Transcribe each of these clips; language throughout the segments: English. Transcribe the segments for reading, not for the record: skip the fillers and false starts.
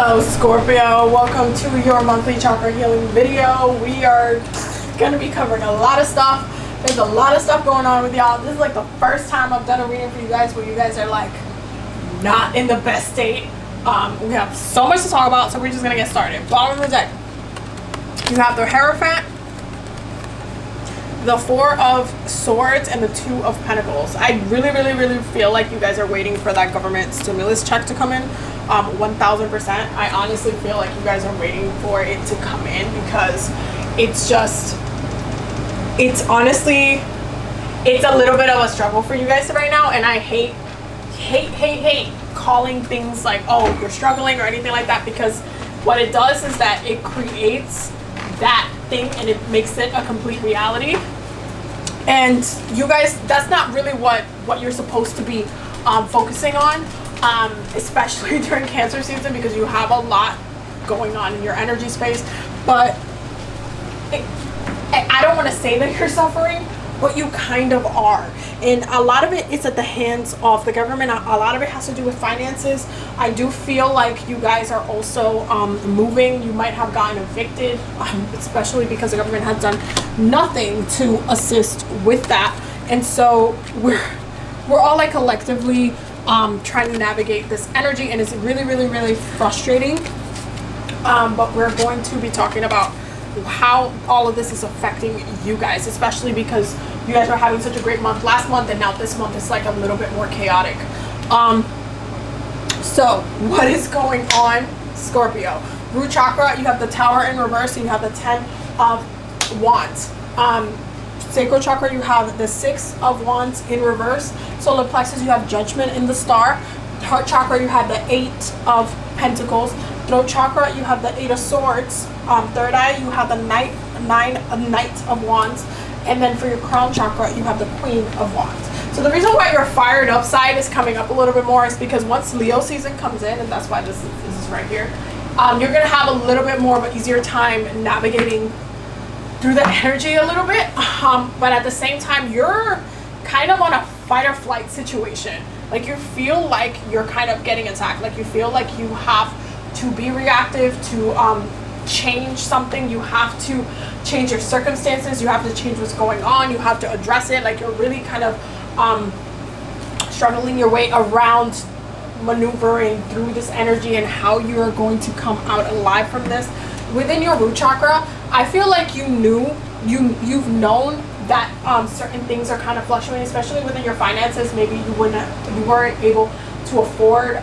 Hello Scorpio, welcome to your monthly chakra healing video. We are going to be covering a lot of stuff. There's a lot of stuff going on with y'all. This is like the first time I've done a reading for you guys where you guys are like not in the best state. We have so much to talk about, so we're just going to get started. Bottom of the deck, you have the Hierophant, the Four of Swords, and the Two of Pentacles. I really feel like you guys are waiting for that government stimulus check to come in. 1000%. I honestly feel like you guys are waiting for it to come in because it's honestly, it's a little bit of a struggle for you guys right now, and I hate calling things like, oh, you're struggling or anything like that, because what it does is that it creates that thing and it makes it a complete reality. And you guys, that's not really what you're supposed to be focusing on, especially during Cancer season, because you have a lot going on in your energy space. But I don't want to say that you're suffering, but you kind of are. And a lot of it is at the hands of the government. A lot of it has to do with finances. I do feel like you guys are also moving. You might have gotten evicted, especially because the government has done nothing to assist with that. And so we're all like collectively trying to navigate this energy, and it's really frustrating. But we're going to be talking about how all of this is affecting you guys, especially because you guys are having such a great month last month, and now this month is like a little bit more chaotic. So what is going on, Scorpio? Root chakra, you have the Tower in reverse, and you have the 10 of Wands. Sacral chakra, you have the 6 of Wands in reverse. Solar plexus, you have Judgment in the star. Heart chakra, you have the 8 of Pentacles. Throat chakra, you have the 8 of Swords. Third eye, you have the Knight of Wands. And then for your crown chakra, you have the Queen of Wands. So the reason why your fired up side is coming up a little bit more is because once Leo season comes in, and that's why this is right here, you're going to have a little bit more of an easier time navigating through the energy a little bit. But at the same time, you're kind of on a fight or flight situation. Like you feel like you're kind of getting attacked. Like you feel like you have to be reactive to change something. You have to change your circumstances. You have to change what's going on. You have to address it. Like you're really kind of struggling your way around maneuvering through this energy and how you are going to come out alive from this. Within your root chakra, I feel like you've known that certain things are kind of fluctuating, especially within your finances. Maybe you weren't able to afford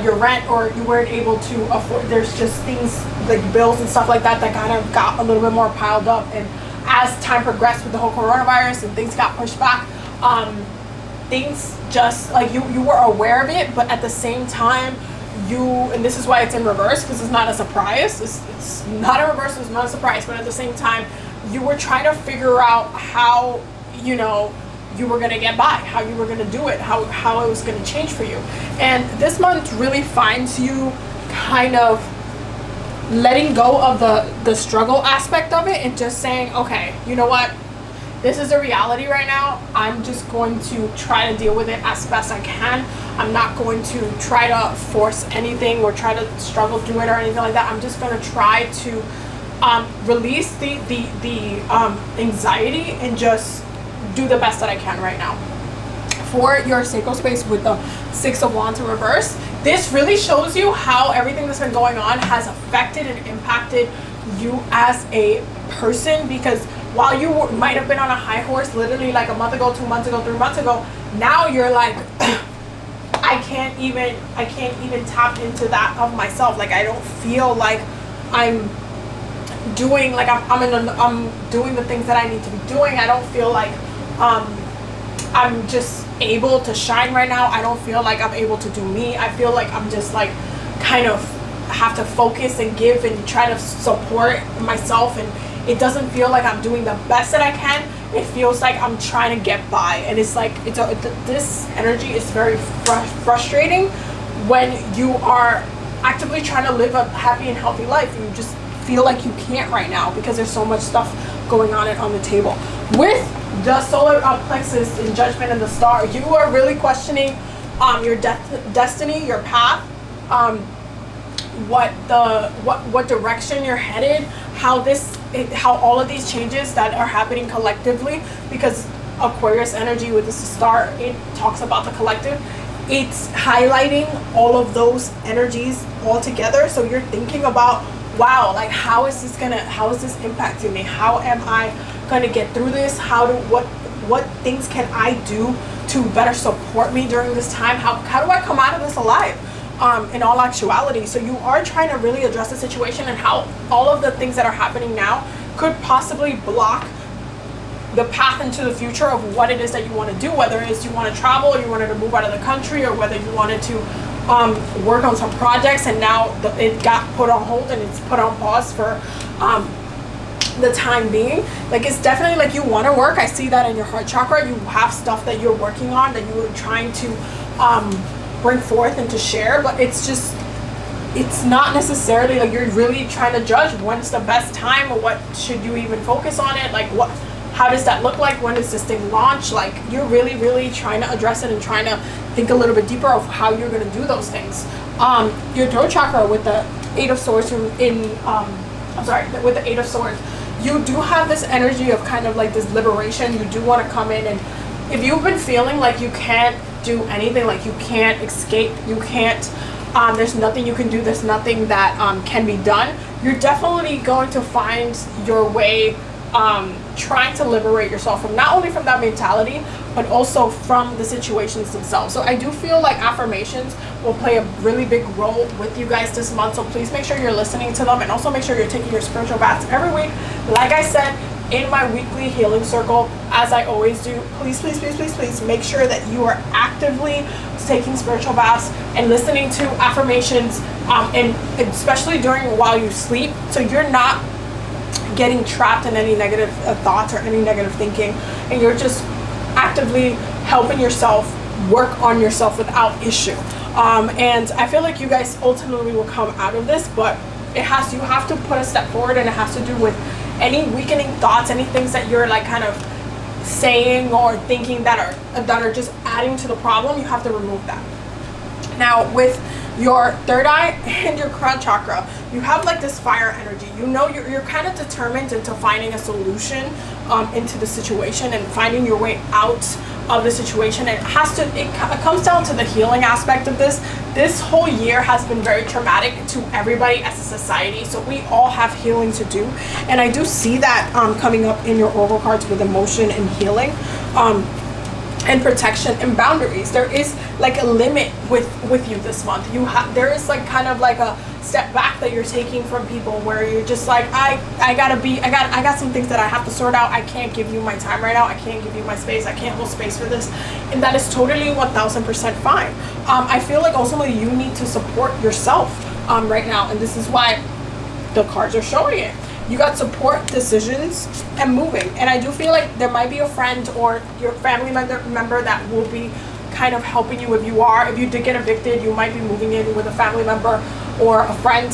your rent, or you weren't able to afford, there's just things like bills and stuff like that that kind of got a little bit more piled up. And as time progressed with the whole coronavirus and things got pushed back, things just like you were aware of it, but at the same time and this is why it's in reverse, because it's not a surprise. It's not a reverse, it's not a surprise, but at the same time you were trying to figure out how you were going to get by, how you were going to do it, how it was going to change for you. And this month really finds you kind of letting go of the struggle aspect of it and just saying, okay, you know what, this is a reality right now. I'm just going to try to deal with it as best I can. I'm not going to try to force anything or try to struggle through it or anything like that. I'm just going to try to release the anxiety and just do the best that I can right now. For your sacral space with the 6 of Wands in reverse, this really shows you how everything that's been going on has affected and impacted you as a person. Because while you might have been on a high horse literally like a month ago, 2 months ago, 3 months ago, now you're like I can't even tap into that of myself. Like I don't feel like I'm doing, like I'm doing the things that I need to be doing. I don't feel like I'm just able to shine right now. I don't feel like I'm able to do me. I feel like I'm just like kind of have to focus and give and try to support myself, and it doesn't feel like I'm doing the best that I can. It feels like I'm trying to get by, and it's like this energy is very frustrating when you are actively trying to live a happy and healthy life, and you just feel like you can't right now because there's so much stuff going on the table. With the solar plexus in Judgment and the star, you are really questioning your destiny, your path, what direction you're headed, how all of these changes that are happening collectively, because Aquarius energy with this star, it talks about the collective. It's highlighting all of those energies all together. So you're thinking about, wow, like how is this impacting me? How am I gonna get through this? What things can I do to better support me during this time? How do I come out of this alive? In all actuality. So you are trying to really address the situation and how all of the things that are happening now could possibly block the path into the future of what it is that you want to do, whether it's you want to travel or you wanted to move out of the country, or whether you wanted to work on some projects and now it got put on hold and it's put on pause for the time being. Like, it's definitely like you want to work. I see that in your heart chakra. You have stuff that you're working on that you were trying to bring forth and to share, but it's not necessarily like you're really trying to judge when's the best time or what should you even focus on it, like how does that look like, when does this thing launch. Like, you're really trying to address it and trying to think a little bit deeper of how you're going to do those things. Your throat chakra with the Eight of Swords with the Eight of Swords, you do have this energy of kind of like this liberation. You do want to come in, and if you've been feeling like you can't do anything, like you can't escape, you can't, there's nothing you can do, there's nothing that can be done, you're definitely going to find your way trying to liberate yourself from not only from that mentality, but also from the situations themselves. So I do feel like affirmations will play a really big role with you guys this month. So please make sure you're listening to them, and also make sure you're taking your spiritual baths every week. Like I said, in my weekly healing circle, as I always do, please make sure that you are actively taking spiritual baths and listening to affirmations, and especially while you sleep, so you're not getting trapped in any negative thoughts or any negative thinking, and you're just actively helping yourself work on yourself without issue. And I feel like you guys ultimately will come out of this, but you have to put a step forward, and it has to do with any weakening thoughts, any things that you're like kind of saying or thinking that are just adding to the problem. You have to remove that. Now, with your third eye and your crown chakra, you have like this fire energy. You know, you're kind of determined into finding a solution into the situation and finding your way out of the situation. It comes down to the healing aspect of this. This whole year has been very traumatic to everybody as a society, so we all have healing to do, and I do see that coming up in your oracle cards with emotion and healing, and protection and boundaries. There is like a limit with you this month. There is like kind of like a step back that you're taking from people, where you're just like, I got some things that I have to sort out. I can't give you my time right now. I can't give you my space. I can't hold space for this, and that is totally 1000% fine. I feel like ultimately you need to support yourself right now, and this is why the cards are showing it. You got support, decisions, and moving. And I do feel like there might be a friend or your family member that will be kind of helping you if you did get evicted. You might be moving in with a family member or a friend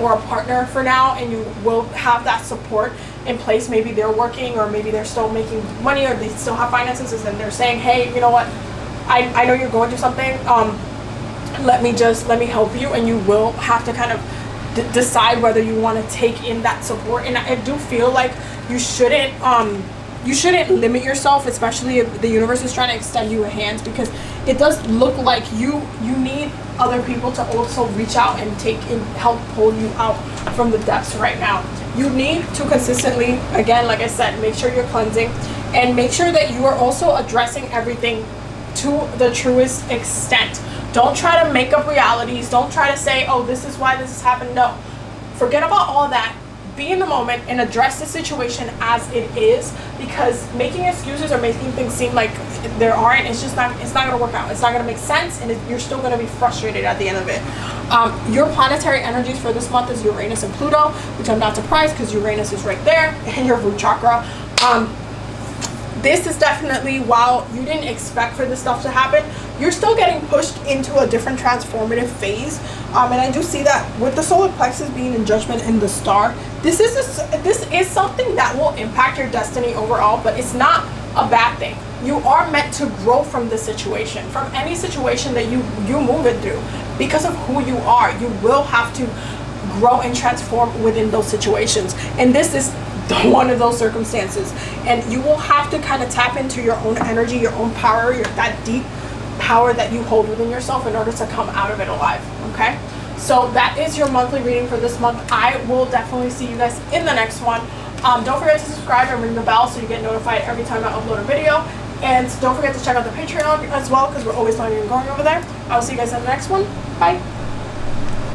or a partner for now, and you will have that support in place. Maybe they're working, or maybe they're still making money, or they still have finances, and they're saying, hey, you know what, I know you're going through something, let me help you. And you will have to kind of decide whether you want to take in that support. And I do feel like you shouldn't limit yourself, especially if the universe is trying to extend you a hand, because it does look like you need other people to also reach out and help pull you out from the depths right now. You need to consistently, again, like I said, make sure you're cleansing, and make sure that you are also addressing everything to the truest extent. Don't try to make up realities. Don't try to say, oh, this is why this has happened. No, forget about all that. Be in the moment and address the situation as it is, because making excuses or making things seem like there aren't, it's not going to work out. It's not going to make sense, and you're still going to be frustrated at the end of it. Your planetary energies for this month is Uranus and Pluto, which I'm not surprised, because Uranus is right there in your root chakra. This is definitely, while you didn't expect for this stuff to happen, you're still getting pushed into a different transformative phase. And I do see that with the solar plexus being in Judgment and the star, this is something that will impact your destiny overall, but it's not a bad thing. You are meant to grow from this situation, from any situation that you move it through. because of who you are. You will have to grow and transform within those situations, and this is one of those circumstances. And you will have to kind of tap into your own energy, your own power, that deep power that you hold within yourself in order to come out of it alive. Okay, so that is your monthly reading for this month. I will definitely see you guys in the next one. Don't forget to subscribe and ring the bell so you get notified every time I upload a video. And don't forget to check out the Patreon as well, because we're always learning and growing over there. I will see you guys in the next one. Bye.